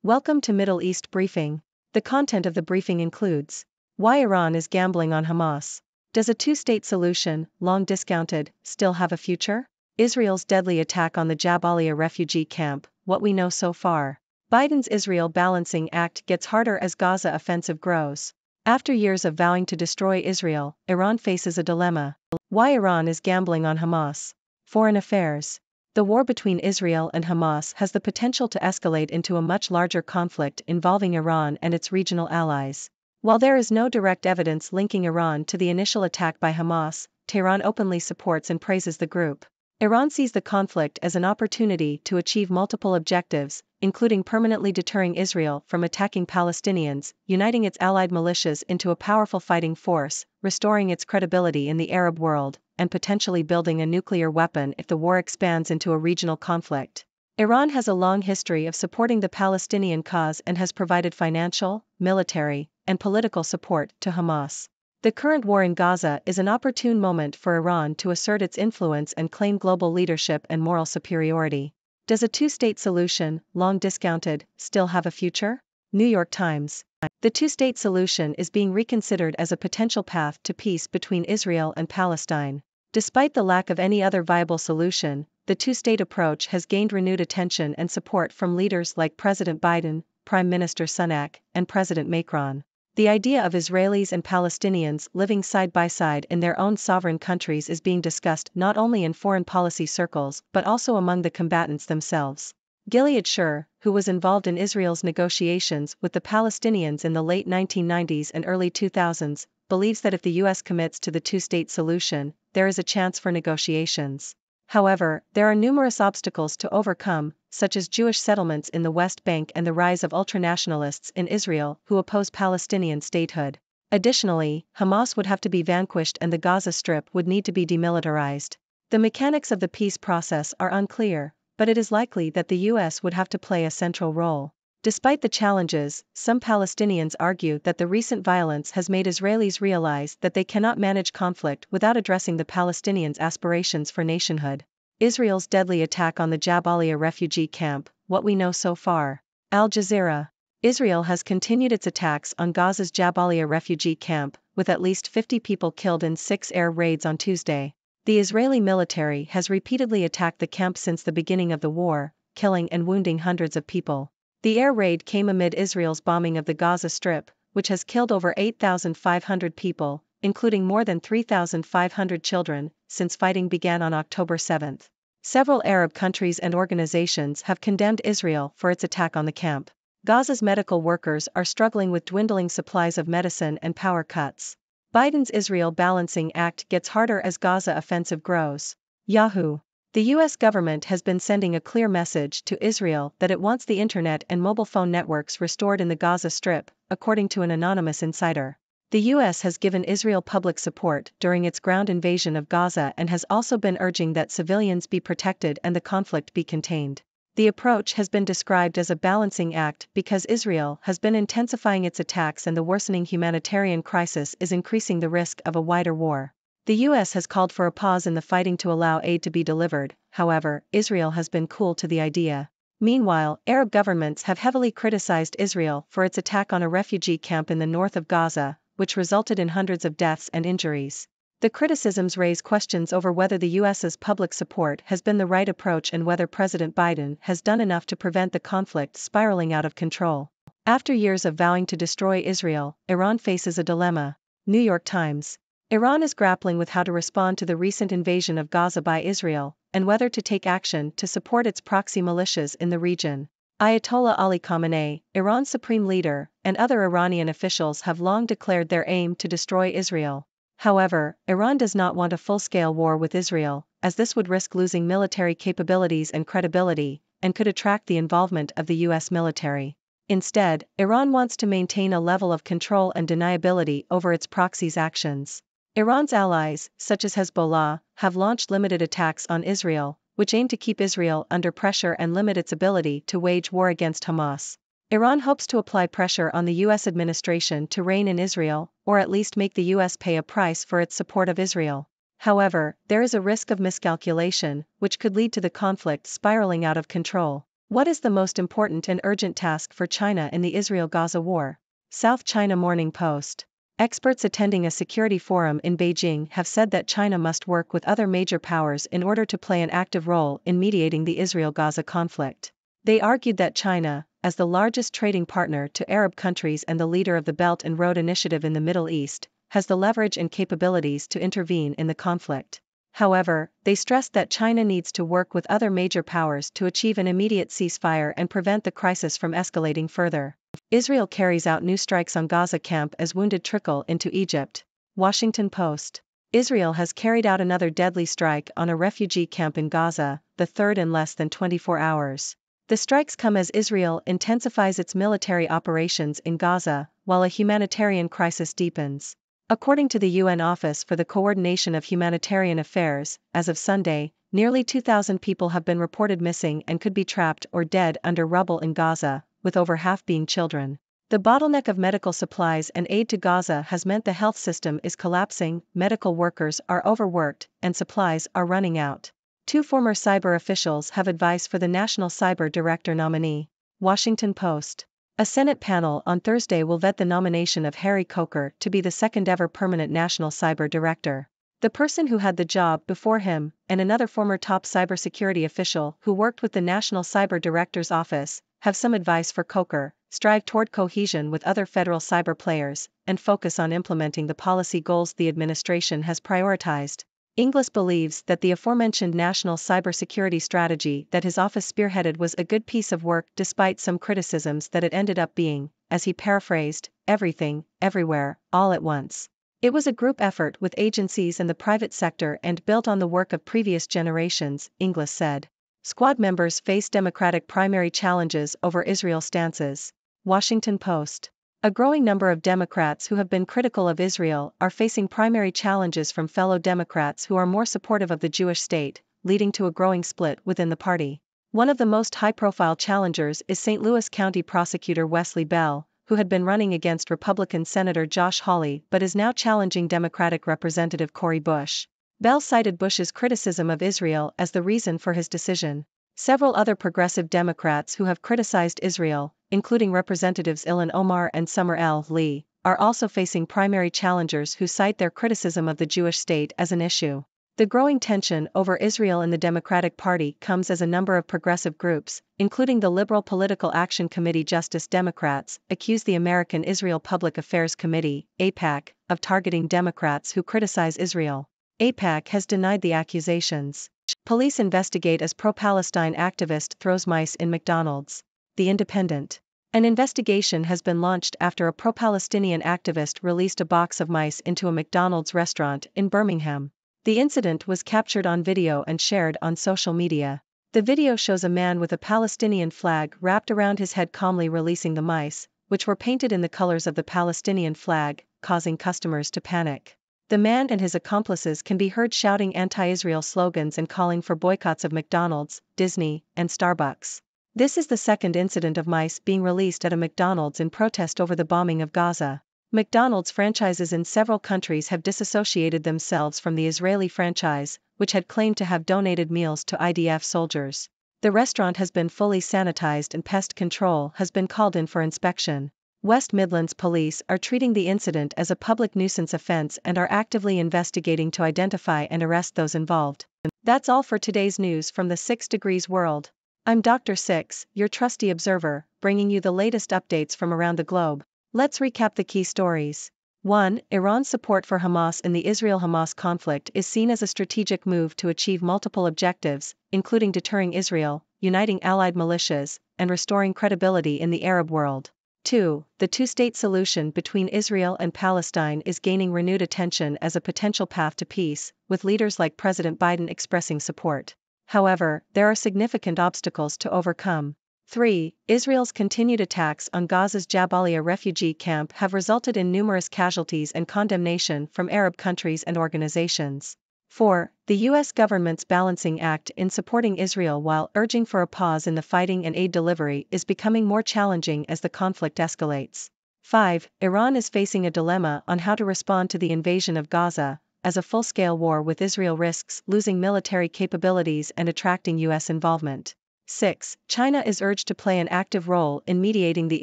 Welcome to Middle East Briefing. The content of the briefing includes: why Iran is gambling on Hamas. Does a two-state solution, long discounted, still have a future? Israel's deadly attack on the Jabalia refugee camp, what we know so far. Biden's Israel balancing act gets harder as Gaza offensive grows. After years of vowing to destroy Israel, Iran faces a dilemma. Why Iran is gambling on Hamas. Foreign affairs. The war between Israel and Hamas has the potential to escalate into a much larger conflict involving Iran and its regional allies. While there is no direct evidence linking Iran to the initial attack by Hamas, Tehran openly supports and praises the group. Iran sees the conflict as an opportunity to achieve multiple objectives, including permanently deterring Israel from attacking Palestinians, uniting its allied militias into a powerful fighting force, restoring its credibility in the Arab world, and potentially building a nuclear weapon if the war expands into a regional conflict. Iran has a long history of supporting the Palestinian cause and has provided financial, military, and political support to Hamas. The current war in Gaza is an opportune moment for Iran to assert its influence and claim global leadership and moral superiority. Does a two-state solution, long discounted, still have a future? New York Times. The two-state solution is being reconsidered as a potential path to peace between Israel and Palestine. Despite the lack of any other viable solution, the two-state approach has gained renewed attention and support from leaders like President Biden, Prime Minister Sunak, and President Macron. The idea of Israelis and Palestinians living side by side in their own sovereign countries is being discussed not only in foreign policy circles but also among the combatants themselves. Gilead Shur, who was involved in Israel's negotiations with the Palestinians in the late 1990s and early 2000s, believes that if the U.S. commits to the two-state solution, there is a chance for negotiations. However, there are numerous obstacles to overcome, such as Jewish settlements in the West Bank and the rise of ultranationalists in Israel who oppose Palestinian statehood. Additionally, Hamas would have to be vanquished and the Gaza Strip would need to be demilitarized. The mechanics of the peace process are unclear, but it is likely that the U.S. would have to play a central role. Despite the challenges, some Palestinians argue that the recent violence has made Israelis realize that they cannot manage conflict without addressing the Palestinians' aspirations for nationhood. Israel's deadly attack on the Jabalia refugee camp, what we know so far. Al Jazeera. Israel has continued its attacks on Gaza's Jabalia refugee camp, with at least 50 people killed in 6 air raids on Tuesday. The Israeli military has repeatedly attacked the camp since the beginning of the war, killing and wounding hundreds of people. The air raid came amid Israel's bombing of the Gaza Strip, which has killed over 8,500 people, including more than 3,500 children, since fighting began on October 7. Several Arab countries and organizations have condemned Israel for its attack on the camp. Gaza's medical workers are struggling with dwindling supplies of medicine and power cuts. Biden's Israel balancing act gets harder as Gaza offensive grows. Yahoo! The U.S. government has been sending a clear message to Israel that it wants the internet and mobile phone networks restored in the Gaza Strip, according to an anonymous insider. The U.S. has given Israel public support during its ground invasion of Gaza and has also been urging that civilians be protected and the conflict be contained. The approach has been described as a balancing act because Israel has been intensifying its attacks and the worsening humanitarian crisis is increasing the risk of a wider war. The U.S. has called for a pause in the fighting to allow aid to be delivered, however, Israel has been cool to the idea. Meanwhile, Arab governments have heavily criticized Israel for its attack on a refugee camp in the north of Gaza, which resulted in hundreds of deaths and injuries. The criticisms raise questions over whether the U.S.'s public support has been the right approach and whether President Biden has done enough to prevent the conflict spiraling out of control. After years of vowing to destroy Israel, Iran faces a dilemma. New York Times. Iran is grappling with how to respond to the recent invasion of Gaza by Israel, and whether to take action to support its proxy militias in the region. Ayatollah Ali Khamenei, Iran's supreme leader, and other Iranian officials have long declared their aim to destroy Israel. However, Iran does not want a full-scale war with Israel, as this would risk losing military capabilities and credibility, and could attract the involvement of the U.S. military. Instead, Iran wants to maintain a level of control and deniability over its proxy's actions. Iran's allies, such as Hezbollah, have launched limited attacks on Israel, which aim to keep Israel under pressure and limit its ability to wage war against Hamas. Iran hopes to apply pressure on the U.S. administration to rein in Israel, or at least make the U.S. pay a price for its support of Israel. However, there is a risk of miscalculation, which could lead to the conflict spiraling out of control. What is the most important and urgent task for China in the Israel-Gaza war? South China Morning Post. Experts attending a security forum in Beijing have said that China must work with other major powers in order to play an active role in mediating the Israel-Gaza conflict. They argued that China, as the largest trading partner to Arab countries and the leader of the Belt and Road Initiative in the Middle East, has the leverage and capabilities to intervene in the conflict. However, they stressed that China needs to work with other major powers to achieve an immediate ceasefire and prevent the crisis from escalating further. Israel carries out new strikes on Gaza camp as wounded trickle into Egypt. Washington Post. Israel has carried out another deadly strike on a refugee camp in Gaza, the third in less than 24 hours. The strikes come as Israel intensifies its military operations in Gaza, while a humanitarian crisis deepens. According to the UN Office for the Coordination of Humanitarian Affairs, as of Sunday, nearly 2,000 people have been reported missing and could be trapped or dead under rubble in Gaza, with over half being children. The bottleneck of medical supplies and aid to Gaza has meant the health system is collapsing, medical workers are overworked, and supplies are running out. Two former cyber officials have advice for the National Cyber Director nominee. Washington Post. A Senate panel on Thursday will vet the nomination of Harry Coker to be the second-ever permanent National Cyber Director. The person who had the job before him, and another former top cybersecurity official who worked with the National Cyber Director's office, have some advice for Coker: strive toward cohesion with other federal cyber players, and focus on implementing the policy goals the administration has prioritized. Inglis believes that the aforementioned national cybersecurity strategy that his office spearheaded was a good piece of work despite some criticisms that it ended up being, as he paraphrased, everything, everywhere, all at once. It was a group effort with agencies and the private sector and built on the work of previous generations, Inglis said. Squad members face Democratic primary challenges over Israel stances. Washington Post. A growing number of Democrats who have been critical of Israel are facing primary challenges from fellow Democrats who are more supportive of the Jewish state, leading to a growing split within the party. One of the most high-profile challengers is St. Louis County Prosecutor Wesley Bell, who had been running against Republican Senator Josh Hawley but is now challenging Democratic Representative Cori Bush. Bell cited Bush's criticism of Israel as the reason for his decision. Several other progressive Democrats who have criticized Israel, including Representatives Ilhan Omar and Summer L. Lee, are also facing primary challengers who cite their criticism of the Jewish state as an issue. The growing tension over Israel in the Democratic Party comes as a number of progressive groups, including the Liberal Political Action Committee Justice Democrats, accuse the American Israel Public Affairs Committee, AIPAC, of targeting Democrats who criticize Israel. AIPAC has denied the accusations. Police investigate as pro-Palestine activist throws mice in McDonald's. The Independent. An investigation has been launched after a pro-Palestinian activist released a box of mice into a McDonald's restaurant in Birmingham. The incident was captured on video and shared on social media. The video shows a man with a Palestinian flag wrapped around his head calmly releasing the mice, which were painted in the colors of the Palestinian flag, causing customers to panic. The man and his accomplices can be heard shouting anti-Israel slogans and calling for boycotts of McDonald's, Disney, and Starbucks. This is the second incident of mice being released at a McDonald's in protest over the bombing of Gaza. McDonald's franchises in several countries have disassociated themselves from the Israeli franchise, which had claimed to have donated meals to IDF soldiers. The restaurant has been fully sanitized and pest control has been called in for inspection. West Midlands police are treating the incident as a public nuisance offense and are actively investigating to identify and arrest those involved. That's all for today's news from the 6 Degrees World. I'm Dr. Six, your trusty observer, bringing you the latest updates from around the globe. Let's recap the key stories. 1. Iran's support for Hamas in the Israel-Hamas conflict is seen as a strategic move to achieve multiple objectives, including deterring Israel, uniting allied militias, and restoring credibility in the Arab world. 2. The two-state solution between Israel and Palestine is gaining renewed attention as a potential path to peace, with leaders like President Biden expressing support. However, there are significant obstacles to overcome. 3. Israel's continued attacks on Gaza's Jabalia refugee camp have resulted in numerous casualties and condemnation from Arab countries and organizations. 4. The U.S. government's balancing act in supporting Israel while urging for a pause in the fighting and aid delivery is becoming more challenging as the conflict escalates. 5. Iran is facing a dilemma on how to respond to the invasion of Gaza, as a full-scale war with Israel risks losing military capabilities and attracting U.S. involvement. 6. China is urged to play an active role in mediating the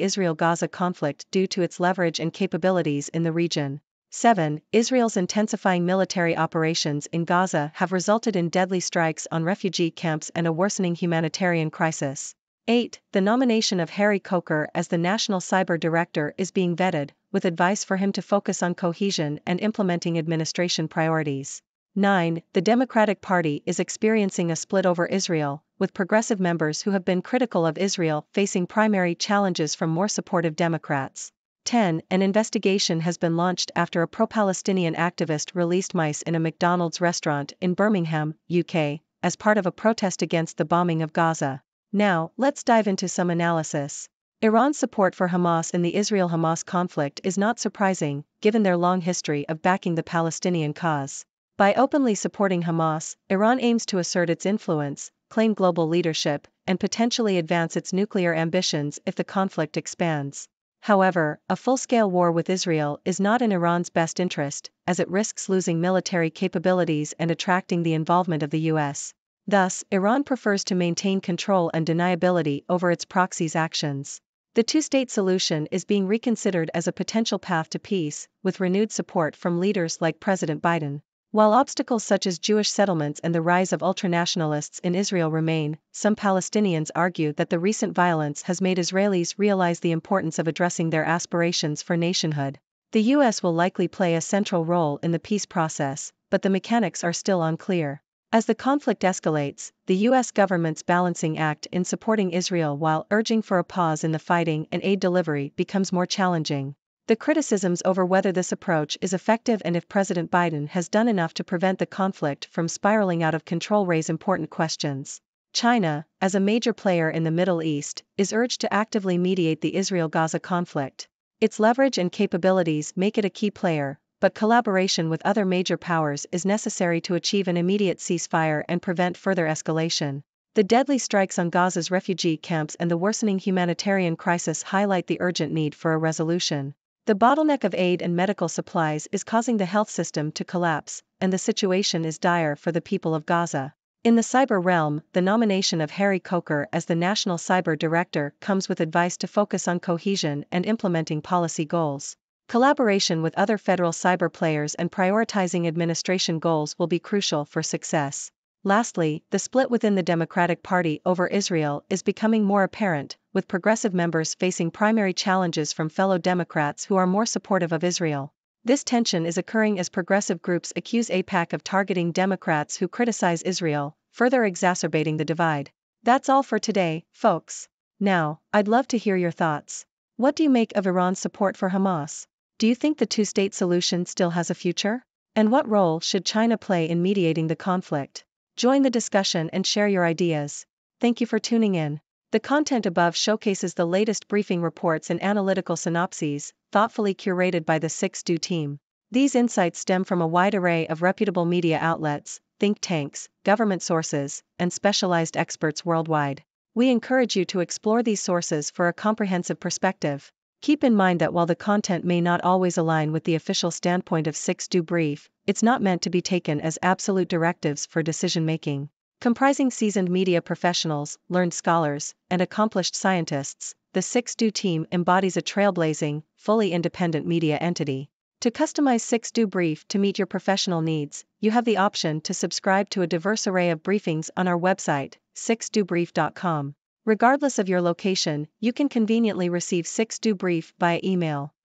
Israel-Gaza conflict due to its leverage and capabilities in the region. 7. Israel's intensifying military operations in Gaza have resulted in deadly strikes on refugee camps and a worsening humanitarian crisis. 8. The nomination of Harry Coker as the National Cyber Director is being vetted, with advice for him to focus on cohesion and implementing administration priorities. 9. The Democratic Party is experiencing a split over Israel, with progressive members who have been critical of Israel facing primary challenges from more supportive Democrats. 10. An investigation has been launched after a pro-Palestinian activist released mice in a McDonald's restaurant in Birmingham, UK, as part of a protest against the bombing of Gaza. Now, let's dive into some analysis. Iran's support for Hamas in the Israel-Hamas conflict is not surprising, given their long history of backing the Palestinian cause. By openly supporting Hamas, Iran aims to assert its influence, claim global leadership, and potentially advance its nuclear ambitions if the conflict expands. However, a full-scale war with Israel is not in Iran's best interest, as it risks losing military capabilities and attracting the involvement of the US. Thus, Iran prefers to maintain control and deniability over its proxy's actions. The two-state solution is being reconsidered as a potential path to peace, with renewed support from leaders like President Biden. While obstacles such as Jewish settlements and the rise of ultranationalists in Israel remain, some Palestinians argue that the recent violence has made Israelis realize the importance of addressing their aspirations for nationhood. The US will likely play a central role in the peace process, but the mechanics are still unclear. As the conflict escalates, the US government's balancing act in supporting Israel while urging for a pause in the fighting and aid delivery becomes more challenging. The criticisms over whether this approach is effective and if President Biden has done enough to prevent the conflict from spiraling out of control raise important questions. China, as a major player in the Middle East, is urged to actively mediate the Israel-Gaza conflict. Its leverage and capabilities make it a key player, but collaboration with other major powers is necessary to achieve an immediate ceasefire and prevent further escalation. The deadly strikes on Gaza's refugee camps and the worsening humanitarian crisis highlight the urgent need for a resolution. The bottleneck of aid and medical supplies is causing the health system to collapse, and the situation is dire for the people of Gaza. In the cyber realm, the nomination of Harry Coker as the National Cyber Director comes with advice to focus on cohesion and implementing policy goals. Collaboration with other federal cyber players and prioritizing administration goals will be crucial for success. Lastly, the split within the Democratic Party over Israel is becoming more apparent, with progressive members facing primary challenges from fellow Democrats who are more supportive of Israel. This tension is occurring as progressive groups accuse AIPAC of targeting Democrats who criticize Israel, further exacerbating the divide. That's all for today, folks. Now, I'd love to hear your thoughts. What do you make of Iran's support for Hamas? Do you think the two-state solution still has a future? And what role should China play in mediating the conflict? Join the discussion and share your ideas. Thank you for tuning in. The content above showcases the latest briefing reports and analytical synopses, thoughtfully curated by the 6Do team. These insights stem from a wide array of reputable media outlets, think tanks, government sources, and specialized experts worldwide. We encourage you to explore these sources for a comprehensive perspective. Keep in mind that while the content may not always align with the official standpoint of 6Do Brief, it's not meant to be taken as absolute directives for decision-making. Comprising seasoned media professionals, learned scholars, and accomplished scientists, the 6Do team embodies a trailblazing, fully independent media entity. To customize 6Do Brief to meet your professional needs, you have the option to subscribe to a diverse array of briefings on our website, 6dobrief.com. Regardless of your location, you can conveniently receive 6Do Brief via email.